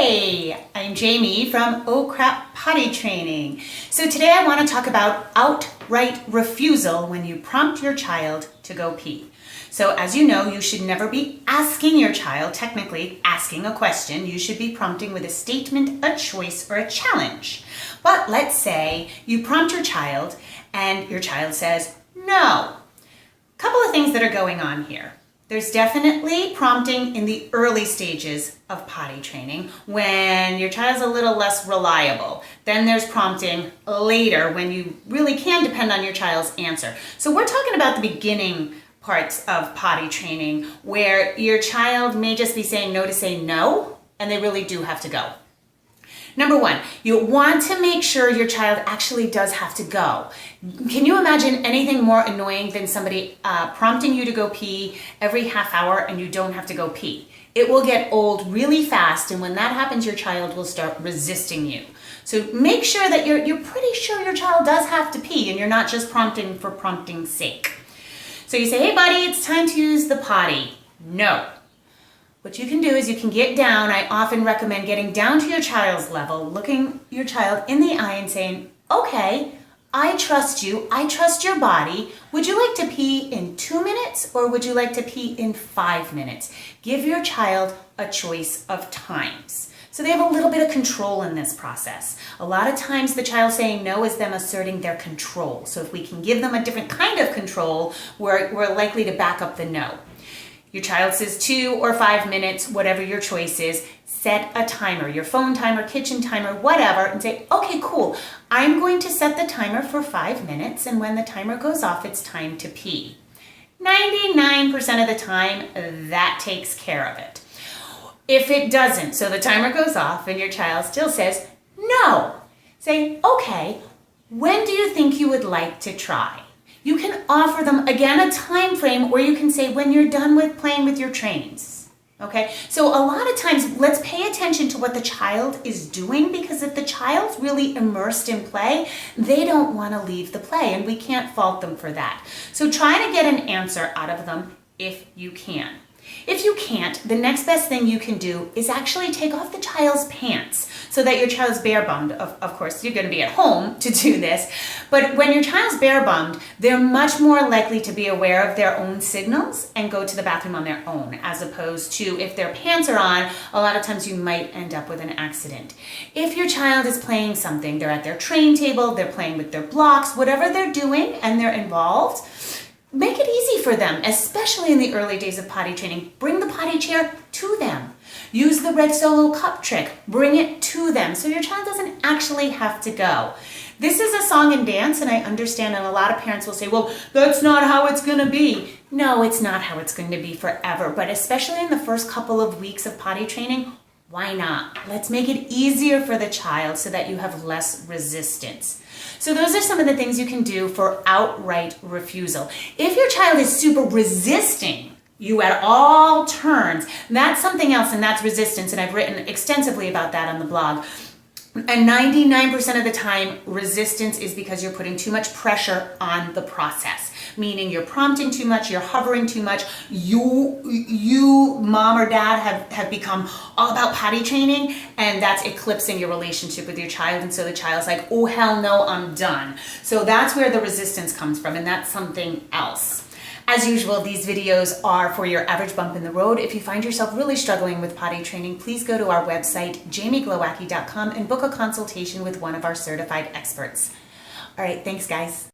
Hey, I'm Jamie from Oh Crap Potty Training. So today I want to talk about outright refusal when you prompt your child to go pee. So as you know, you should never be asking your child, technically asking a question. You should be prompting with a statement, a choice, or a challenge. But let's say you prompt your child and your child says no. Couple of things that are going on here. There's definitely prompting in the early stages of potty training when your child's a little less reliable. Then there's prompting later when you really can depend on your child's answer. So we're talking about the beginning parts of potty training where your child may just be saying no to say no, and they really do have to go. Number one, you want to make sure your child actually does have to go. Can you imagine anything more annoying than somebody prompting you to go pee every half hour and you don't have to go pee? It will get old really fast, and when that happens, your child will start resisting you. So make sure that you're pretty sure your child does have to pee and you're not just prompting for prompting's sake. So you say, hey buddy, it's time to use the potty. No. What you can do is you can get down. I often recommend getting down to your child's level, looking your child in the eye and saying, okay, I trust you. I trust your body. Would you like to pee in 2 minutes or would you like to pee in 5 minutes? Give your child a choice of times. So they have a little bit of control in this process. A lot of times the child saying no is them asserting their control. So if we can give them a different kind of control, we're likely to back up the no. Your child says 2 or 5 minutes, whatever your choice is, set a timer, your phone timer, kitchen timer, whatever, and say, okay, cool. I'm going to set the timer for 5 minutes, and when the timer goes off, it's time to pee. 99% of the time, that takes care of it. If it doesn't, so the timer goes off and your child still says no, say, okay, when do you think you would like to try? You can offer them, again, a time frame, or you can say when you're done with playing with your trains, okay? So a lot of times, let's pay attention to what the child is doing, because if the child's really immersed in play, they don't want to leave the play, and we can't fault them for that. So try to get an answer out of them if you can. If you can't, the next best thing you can do is actually take off the child's pants so that your child's bare bummed. Of course, you're going to be at home to do this, but when your child's bare bummed, they're much more likely to be aware of their own signals and go to the bathroom on their own, as opposed to if their pants are on, a lot of times you might end up with an accident. If your child is playing something, they're at their train table, they're playing with their blocks, whatever they're doing and they're involved, make it easy for them, especially in the early days of potty training. Bring the potty chair to them. Use the red solo cup trick. Bring it to them so your child doesn't actually have to go. This is a song and dance, and I understand, and a lot of parents will say, well, that's not how it's going to be. No, it's not how it's going to be forever, but especially in the first couple of weeks of potty training, why not? Let's make it easier for the child so that you have less resistance. So those are some of the things you can do for outright refusal. If your child is super resisting you at all turns, that's something else, and that's resistance, and I've written extensively about that on the blog. And 99% of the time, resistance is because you're putting too much pressure on the process, meaning you're prompting too much, you're hovering too much. You, mom or dad, have become all about potty training, and that's eclipsing your relationship with your child, and so the child's like, oh, hell no, I'm done. So that's where the resistance comes from, and that's something else. As usual, these videos are for your average bump in the road. If you find yourself really struggling with potty training, please go to our website, jamieglowacki.com, and book a consultation with one of our certified experts. All right, thanks, guys.